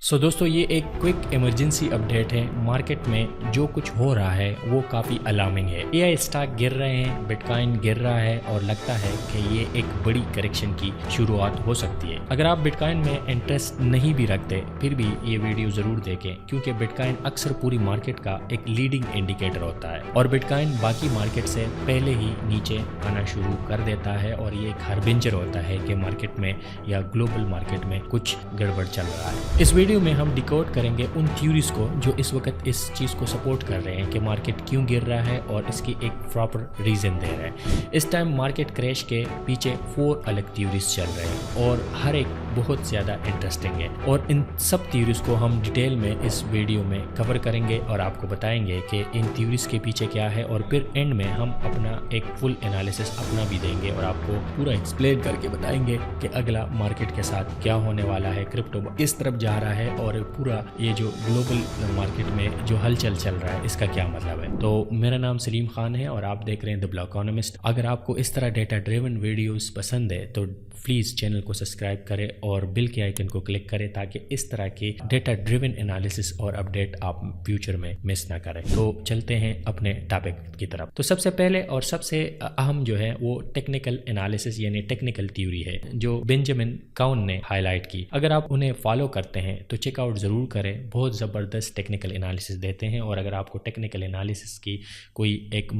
दोस्तों ये एक क्विक इमरजेंसी अपडेट है। मार्केट में जो कुछ हो रहा है वो काफ़ी अलार्मिंग है। एआई स्टॉक गिर रहे हैं, बिटकॉइन गिर रहा है और लगता है कि ये एक बड़ी करेक्शन की शुरुआत हो सकती है। अगर आप बिटकॉइन में इंटरेस्ट नहीं भी रखते फिर भी ये वीडियो ज़रूर देखें, क्योंकि बिटकॉइन अक्सर पूरी मार्केट का एक लीडिंग इंडिकेटर होता है और बिटकॉइन बाकी मार्केट से पहले ही नीचे आना शुरू कर देता है और ये एक हार्बिंजर होता है कि मार्केट में या ग्लोबल मार्केट में कुछ गड़बड़ चल रहा है। इस वीडियो में हम डिकोड करेंगे उन थ्योरीज को जो इस वक्त इस चीज़ को सपोर्ट कर रहे हैं कि मार्केट क्यों गिर रहा है और इसकी एक प्रॉपर रीज़न दे रहे हैं। इस टाइम मार्केट क्रैश के पीछे 4 अलग थ्योरीज चल रहे हैं और हर एक बहुत ज़्यादा इंटरेस्टिंग है और इन सब थ्योरीज को हम डिटेल में इस वीडियो में कवर करेंगे और आपको बताएंगे कि इन थ्योरीज के पीछे क्या है और फिर एंड में हम अपना एक फुल एनालिसिस अपना भी देंगे और आपको पूरा एक्सप्लेन करके बताएंगे कि अगला मार्केट के साथ क्या होने वाला है, क्रिप्टो इस तरफ जा रहा है और पूरा ये जो ग्लोबल मार्केट में जो हलचल चल रहा है इसका क्या मतलब है। तो मेरा नाम सलीम खान है और आप देख रहे हैं द ब्लॉक इकोनॉमिस्ट। अगर आपको इस तरह डेटा ड्रिवन वीडियोस पसंद है तो प्लीज़ चैनल को सब्सक्राइब करें और बिल के आइकन को क्लिक करें ताकि इस तरह के डेटा ड्रिवन एनालिसिस और अपडेट आप फ्यूचर में मिस ना करें। तो चलते हैं अपने टॉपिक की तरफ। तो सबसे पहले और सबसे अहम जो है वो टेक्निकल एनालिसिस यानी टेक्निकल थ्योरी है जो बेंजामिन काउन ने हाईलाइट की। अगर आप उन्हें फॉलो करते हैं तो चेकआउट ज़रूर करें, बहुत ज़बरदस्त टेक्निकल एनालिसिस देते हैं। और अगर आपको टेक्निकल एनालिसिस की कोई एक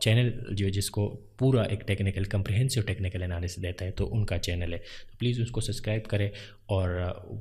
चैनल जो जिसको पूरा एक टेक्निकल कम्प्रिहेंसिव टेक्निकल एनालिसिस देता है तो उनका चैनल है, तो प्लीज़ उसको सब्सक्राइब करें और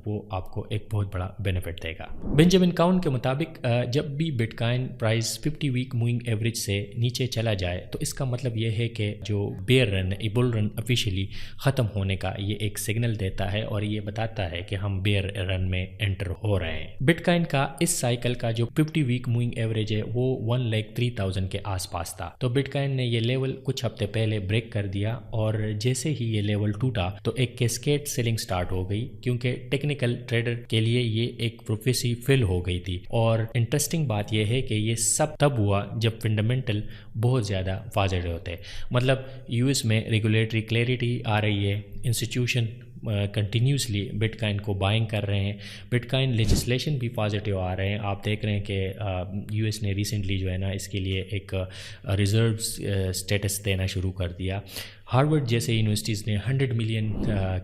वो आपको एक बहुत बड़ा बेनिफिट देगा। बेंजामिन काउन के मुताबिक जब भी bitcoin price 50 week moving average से नीचे चला जाए तो इसका मतलब ये है कि जो bear run bull run officially ख़त्म होने का ये एक सिग्नल देता है और ये बताता है कि हम बेयर रन में एंटर हो रहे हैं। बिटकॉइन का इस साइकिल का जो 50 वीक मूविंग एवरेज है वो 1,03,000 के आसपास था। तो बिटकॉइन ने ये लेवल कुछ हफ्ते पहले ब्रेक कर दिया और जैसे ही ये लेवल टूटा तो एक कैस्केड सेलिंग स्टार्ट हो गई, क्योंकि टेक्निकल ट्रेडर के लिए ये एक प्रोफेसी फिल हो गई थी। और इंटरेस्टिंग बात यह है कि ये सब तब हुआ जब फंडामेंटल बहुत ज़्यादा पॉजिटिव होते हैं। मतलब यूएस में रेगुलेटरी क्लैरिटी आ रही है, इंस्टीट्यूशन कंटिन्यूसली बिटकॉइन को बाइंग कर रहे हैं, बिटकॉइन लेजिस्लेशन भी पॉजिटिव आ रहे हैं। आप देख रहे हैं कि यूएस ने रिसेंटली जो है ना इसके लिए एक रिजर्व स्टेटस देना शुरू कर दिया। हार्वर्ड जैसे यूनिवर्सिटीज़ ने 100 मिलियन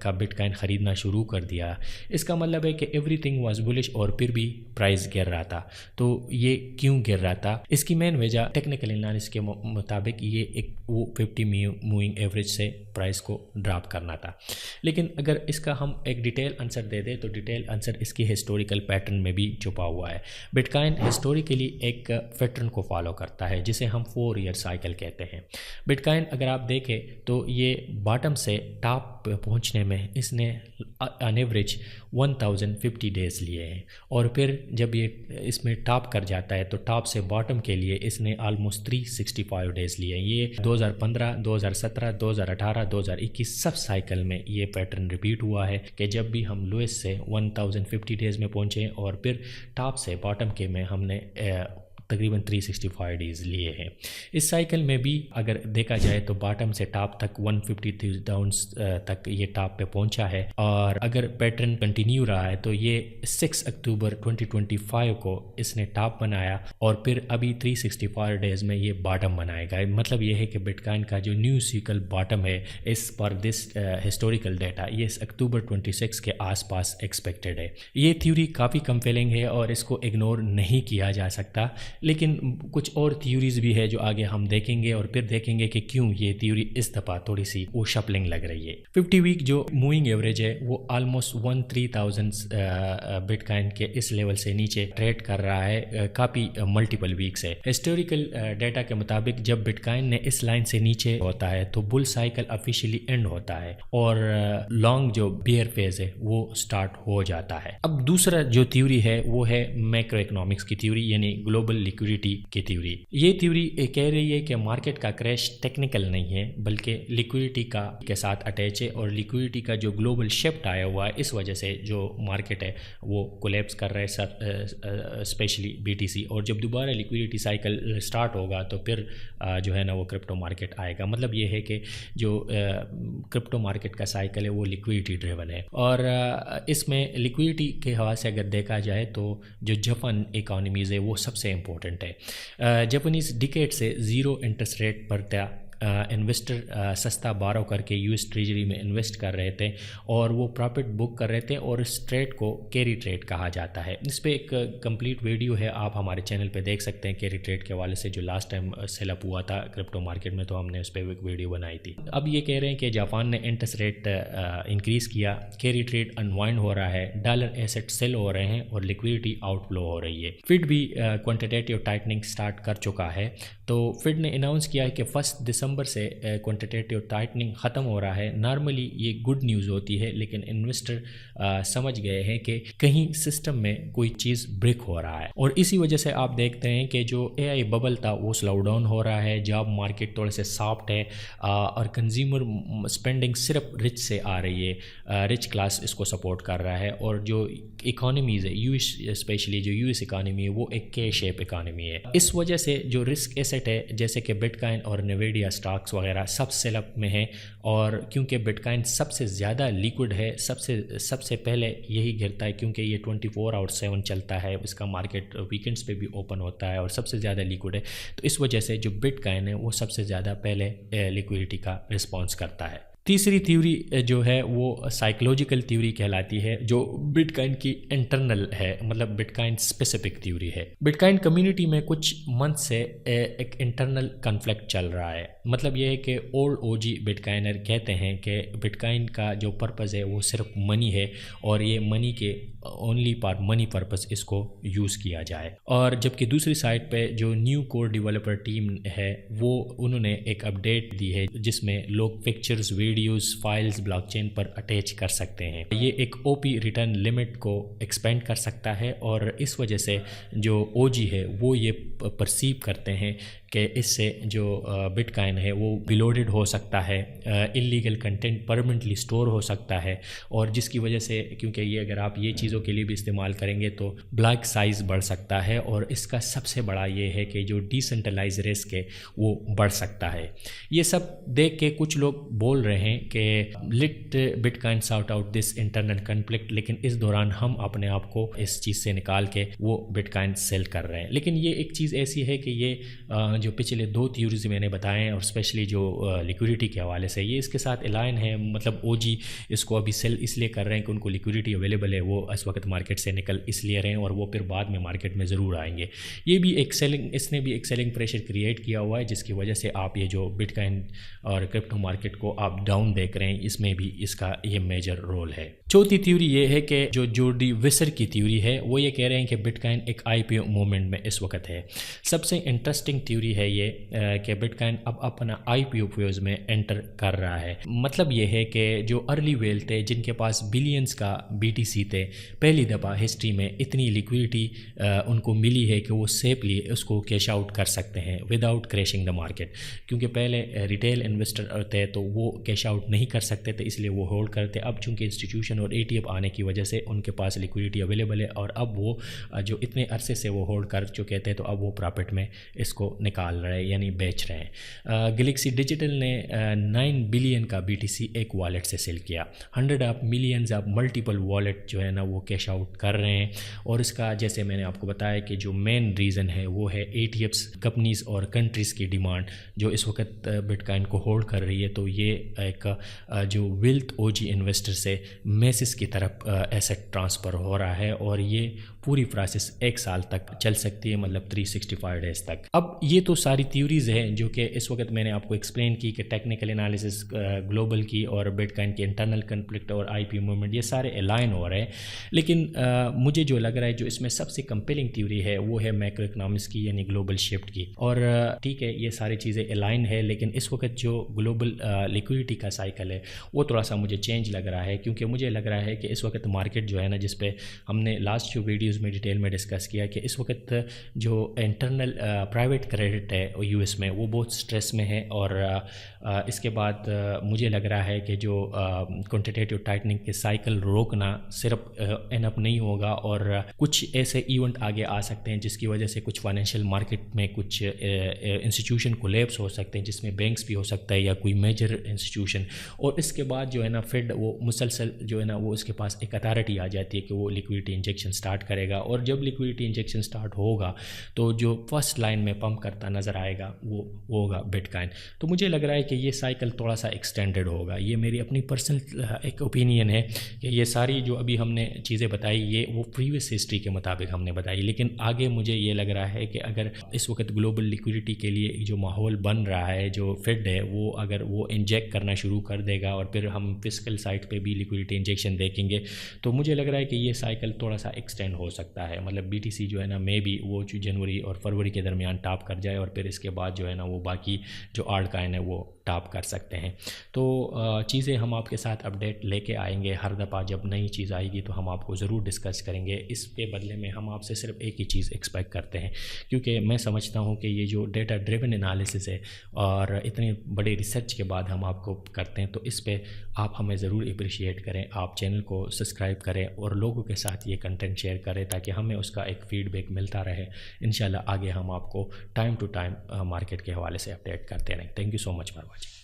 का बिटकॉइन ख़रीदना शुरू कर दिया। इसका मतलब है कि एवरीथिंग वाज बुलिश और फिर भी प्राइस गिर रहा था। तो ये क्यों गिर रहा था? इसकी मेन वजह टेक्निकल एनालिसिस के मुताबिक ये एक वो 50 मूविंग एवरेज से प्राइस को ड्रॉप करना था। लेकिन अगर इसका हम एक डिटेल आंसर दे दें तो डिटेल आंसर इसकी हिस्टोरिकल पैटर्न में भी छुपा हुआ है। बिटकॉइन हिस्टोरिकली एक पैटर्न को फॉलो करता है जिसे हम 4 ईयर साइकिल कहते हैं। बिटकॉइन अगर आप देखें तो ये बॉटम से टॉप पहुंचने में इसने ऑन एवरेज 1050 डेज लिए हैं और फिर जब ये इसमें टॉप कर जाता है तो टॉप से बॉटम के लिए इसने ऑलमोस्ट 365 डेज लिए हैं। ये 2015, 2017, 2018, 2021 सब साइकिल में ये पैटर्न रिपीट हुआ है कि जब भी हम लोएस्ट से 1050 डेज में पहुंचे और फिर टॉप से बॉटम के में हमने तकरीबन 365 डेज लिए हैं। इस साइकिल में भी अगर देखा जाए तो बॉटम से टॉप तक 150 डाउन्स तक ये टॉप पे पहुंचा है और अगर पैटर्न कंटिन्यू रहा है तो ये 6 अक्टूबर 2025 को इसने टॉप बनाया और फिर अभी 365 डेज में ये बॉटम बनाएगा। मतलब ये है कि बिटकॉइन का जो न्यू साइकिल बॉटम है इस पर दिस हिस्टोरिकल डाटा ये अक्टूबर 26 के आसपास एक्सपेक्टेड है। ये थ्योरी काफ़ी कंपेलिंग है और इसको इग्नोर नहीं किया जा सकता, लेकिन कुछ और थ्योरीज भी है जो आगे हम देखेंगे और फिर देखेंगे कि क्यों ये थ्योरी इस दफ़ा थोड़ी सी वो शफलिंग लग रही है। 50 वीक जो मूविंग एवरेज है वो ऑलमोस्ट 13,000 बिटकॉइन के इस लेवल से नीचे ट्रेड कर रहा है काफ़ी मल्टीपल वीक से। हिस्टोरिकल डाटा के मुताबिक जब बिटकॉइन ने इस लाइन से नीचे होता है तो बुल साइकिल ऑफिशियली एंड होता है और लॉन्ग जो बियर फेज है वो स्टार्ट हो जाता है। अब दूसरा जो थ्योरी है वो है मैक्रो इकोनॉमिक्स की थ्योरी यानी ग्लोबल लिक्विडिटी की थ्योरी। ये थ्योरी कह रही है कि मार्केट का क्रैश टेक्निकल नहीं है बल्कि लिक्विडिटी का के साथ अटैच है, और लिक्विडिटी का जो ग्लोबल शिफ्ट आया हुआ है इस वजह से जो मार्केट है वो कोलैप्स कर रहा है, स्पेशली BTC। और जब दोबारा लिक्विडिटी साइकिल स्टार्ट होगा तो फिर जो है ना वो क्रिप्टो मार्केट आएगा। मतलब ये है कि जो क्रिप्टो मार्केट का साइकिल है वो लिक्विडिटी ड्रिवन है। और इसमें लिक्विडिटी के हवाले से अगर देखा जाए तो जो जापान इकोनॉमीज़ है वो सबसे इम्पोर्टेंट है। जापानीज़ डिकेड से ज़ीरो इंटरेस्ट रेट पर था, इन्वेस्टर सस्ता बारो करके US ट्रेजरी में इन्वेस्ट कर रहे थे और वो प्रॉफिट बुक कर रहे थे, और इस ट्रेड को कैरी ट्रेड कहा जाता है। इस पे एक कंप्लीट वीडियो है, आप हमारे चैनल पे देख सकते हैं कैरी ट्रेड के हवाले से, जो लास्ट टाइम सेलअप हुआ था क्रिप्टो मार्केट में, तो हमने उस पर एक वीडियो बनाई थी। अब ये कह रहे हैं कि जापान ने इंटरेस्ट रेट इंक्रीज़ किया, कैरी ट्रेड अनवाइंड हो रहा है, डॉलर एसेट सेल हो रहे हैं और लिक्विडिटी आउटफ्लो हो रही है। फिड भी क्वांटिटेटिव टाइटनिंग स्टार्ट कर चुका है। तो फिड ने अनाउंस किया है कि 1 दिसंबर से क्वांटिटेटिव टाइटनिंग ख़त्म हो रहा है। नॉर्मली ये गुड न्यूज़ होती है, लेकिन इन्वेस्टर समझ गए हैं कि कहीं सिस्टम में कोई चीज़ ब्रेक हो रहा है, और इसी वजह से आप देखते हैं कि जो AI बबल था वो स्लो डाउन हो रहा है, जॉब मार्केट थोड़े से सॉफ्ट है, और कंज्यूमर स्पेंडिंग सिर्फ रिच से आ रही है, रिच क्लास इसको सपोर्ट कर रहा है। और जो इकोनॉमीज़ है US, स्पेशली जो US इकानमी है वो एक के शेप इकानमी है। इस वजह से जो रिस्क एसेट है जैसे कि बिटकॉइन और नेवेडिया स्टॉक्स वगैरह सब सेलअप में है, और क्योंकि बिटकॉइन सबसे ज़्यादा लिक्विड है, सबसे पहले यही गिरता है क्योंकि ये 24/7 चलता है, इसका मार्केट वीकेंड्स पे भी ओपन होता है और सबसे ज़्यादा लिक्विड है। तो इस वजह से जो बिटकॉइन है वो सबसे ज़्यादा पहले लिक्विडिटी का रिस्पॉन्स करता है। तीसरी थ्योरी जो है वो साइकोलॉजिकल थ्योरी कहलाती है, जो बिटकॉइन की इंटरनल है, मतलब बिटकॉइन स्पेसिफिक थ्योरी है। बिटकॉइन कम्युनिटी में कुछ मंथ से एक इंटरनल कन्फ्लिक्ट चल रहा है। मतलब ये है कि ओल्ड OG बिटकॉइनर कहते हैं कि बिटकॉइन का जो पर्पज़ है वो सिर्फ मनी है, और ये मनी के ओनली फॉर मनी पर्पज़ इसको यूज़ किया जाए। और जबकि दूसरी साइड पे जो न्यू कोर डेवलपर टीम है वो उन्होंने एक अपडेट दी है जिसमें लोग पिक्चर्स, वीडियोस, फाइल्स ब्लॉकचेन पर अटैच कर सकते हैं। ये एक OP रिटर्न लिमिट को एक्सपेंड कर सकता है, और इस वजह से जो OG है वो ये परसीव करते हैं कि इससे जो बिटकॉइन है वो बिलोडेड हो सकता है, इलीगल कंटेंट परमानेंटली स्टोर हो सकता है, और जिसकी वजह से, क्योंकि ये अगर आप ये चीज़ों के लिए भी इस्तेमाल करेंगे तो ब्लॉक साइज़ बढ़ सकता है, और इसका सबसे बड़ा ये है कि जो डिसेंट्रलाइज रिस्क है वो बढ़ सकता है। ये सब देख के कुछ लोग बोल रहे हैं कि let bitcoin sort out this internal conflict, लेकिन इस दौरान हम अपने आप को इस चीज़ से निकाल के वो बिटकॉइन सेल कर रहे हैं। लेकिन ये एक चीज़ ऐसी है कि ये जो पिछले 2 थ्योरीज मैंने बताए हैं, और स्पेशली जो लिक्विडिटी के हवाले से, ये इसके साथ अलाइन है। मतलब OG इसको अभी सेल इसलिए कर रहे हैं कि उनको लिक्विडिटी अवेलेबल है, वो इस वक्त मार्केट से निकल इसलिए रहे हैं, और वो फिर बाद में मार्केट में ज़रूर आएंगे। ये भी एक सेलिंग, इसने भी एक सेलिंग प्रेशर क्रिएट किया हुआ है, जिसकी वजह से आप ये जो बिटकॉइन और क्रिप्टो मार्केट को आप डाउन देख रहे हैं, इसमें भी इसका ये मेजर रोल है। चौथी थ्योरी ये है कि जो जॉर्डी विसर की थ्योरी है वो ये कह रहे हैं कि बिटकॉइन एक IPO मूवमेंट में इस वक्त है। सबसे इंटरेस्टिंग थ्योरी है ये कि बिटकॉइन अब अपना IPO फेज में एंटर कर रहा है। मतलब ये है कि जो अर्ली वेल थे जिनके पास बिलियंस का BTC थे, पहली दफ़ा हिस्ट्री में इतनी लिक्विडिटी उनको मिली है कि वो सेफली उसको कैश आउट कर सकते हैं विदाउट क्रैशिंग द मार्केट। क्योंकि पहले रिटेल इन्वेस्टर थे तो वो कैश आउट नहीं कर सकते थे, इसलिए वो होल्ड करते। अब चूँकि इंस्टीट्यूशन और ETF आने की वजह से उनके पास लिक्विडिटी अवेलेबल है, और अब वो जो इतने अरसे से वो होल्ड कर चुके थे तो अब वो प्रॉफिट में इसको निकाल रहे हैं, यानी बेच रहे हैं। गैलेक्सी डिजिटल ने 9 बिलियन का BTC एक वॉलेट से सेल किया। 100 of millions of multiple wallet जो है ना वो कैश आउट कर रहे हैं, और इसका जैसे मैंने आपको बताया कि जो मेन रीज़न है वो है ETFs, कंपनीज़ और कंट्रीज़ की डिमांड जो इस वक्त बिटकॉइन को होल्ड कर रही है। तो ये एक जो वेल्थ OG इन्वेस्टर से मैसेज की तरफ एसेट ट्रांसफ़र हो रहा है, और ये पूरी प्रोसेस 1 साल तक चल सकती है, मतलब 365 डेज़ तक। अब ये तो सारी थ्योरीज़ हैं जो कि इस वक्त मैंने आपको एक्सप्लेन की कि टेक्निकल एनालिसिस ग्लोबल की और बिटकॉइन के इंटरनल कन्फ्लिक्ट और IPO मूवमेंट, ये सारे अलाइन हो रहे हैं। लेकिन मुझे जो लग रहा है जो इसमें सबसे कंपेलिंग थ्योरी है वो है मैक्रो इकनॉमिक्स की, यानी ग्लोबल शिफ्ट की। और ठीक है, ये सारी चीज़ें अलाइन है, लेकिन इस वक्त जो ग्लोबल लिक्विडिटी کا سائیکل ہے وہ تھوڑا سا مجھے چینج لگ رہا ہے، کیونکہ مجھے لگ رہا ہے کہ اس وقت مارکیٹ جو ہے نا، جس پہ ہم نے لاسٹ جو ویڈیوز میں ڈیٹیل میں ڈسکس کیا کہ اس وقت جو انٹرنل پرائیویٹ کریڈٹ ہے یو ایس میں وہ بہت سٹریس میں ہے، اور اس کے بعد مجھے لگ رہا ہے کہ جو کوانٹیٹیو ٹائٹننگ کے سائیکل روکنا صرف انپ نہیں ہوگا، اور کچھ ایسے ایونٹ آگے آ سکتے ہیں جس کی وجہ سے کچھ فائنینشیل مارکیٹ میں کچھ انسٹیٹیوشن کولیپس ہو سکتے ہیں، جس میں بینکس بھی ہو سکتا ہے یا کوئی میجر انسٹیٹیوشن، اور اس کے بعد جو ہے نا فیڈ وہ مسلسل جو ہے نا وہ اس کے پاس ایک اتھارٹی آ جاتی ہے کہ وہ لیکوئڈٹی انجیکشن سٹارٹ کرے گا، اور جب لیکوئڈٹی انجیکشن سٹارٹ ہوگا تو جو فرسٹ لائن میں پمپ کرتا نظر آئے گا وہ ہوگا بٹ کائن۔ تو مجھے لگ رہا ہے کہ یہ سائیکل تھوڑا سا ایکسٹینڈڈ ہوگا، یہ میری اپنی پرسنل ایک اوپینین ہے کہ یہ ساری جو ابھی ہم نے چیزیں بتائی یہ وہ پریویس ہسٹری کے مطابق ہم نے بتائی، لیکن آگے مجھے یہ لگ رہا ہے کہ اگر اس وقت گلوبل لیکوئڈٹی کے لیے جو ماحول بن رہا ہے، جو فیڈ ہے وہ اگر وہ انجیکٹ کرنا شروع کر دے گا اور پھر ہم فسکل سائٹ پہ بھی لیکوئڈٹی انجیکشن دیکھیں گے، تو مجھے لگ رہا ہے کہ یہ سائیکل تھوڑا سا ایکسٹینڈ ہو سکتا ہے، مطلب بی ٹی سی جو ہے نا میں بھی وہ جنوری اور فروری کے درمیان ٹاپ کر جائے، اور پھر اس کے بعد جو ہے نا وہ باقی جو آلٹ کائن ہے وہ ٹاپ کر سکتے ہیں۔ تو چیزیں ہم آپ کے ساتھ اپڈیٹ لے کے آئیں گے، ہر دفعہ جب نئی چیز آئے گی تو ہم آپ کو ضرور ڈسکس کریں گے، اس کے بدلے میں ہم آپ سے صرف ایک ہی چیز ایکسپیکٹ کرتے ہیں، کیونکہ میں سمجھتا ہوں کہ یہ جو ڈیٹا ڈریون انالیسس ہے اور اتنے بڑے ریسرچ کے بعد ہم آپ کو کرتے ہیں، تو اس پہ آپ ہمیں ضرور اپریشیٹ کریں، آپ چینل کو سبسکرائب کریں اور لوگوں کے ساتھ یہ کنٹینٹ شیئر کریں تاکہ ہمیں اس کا ایک فیڈ بیک ملتا رہے۔ انشاءاللہ آگے ہم آپ کو ٹائم ٹو ٹائم مارکیٹ کے حوالے سے اپڈیٹ کرتے رہیں۔ Thank you so much for watching.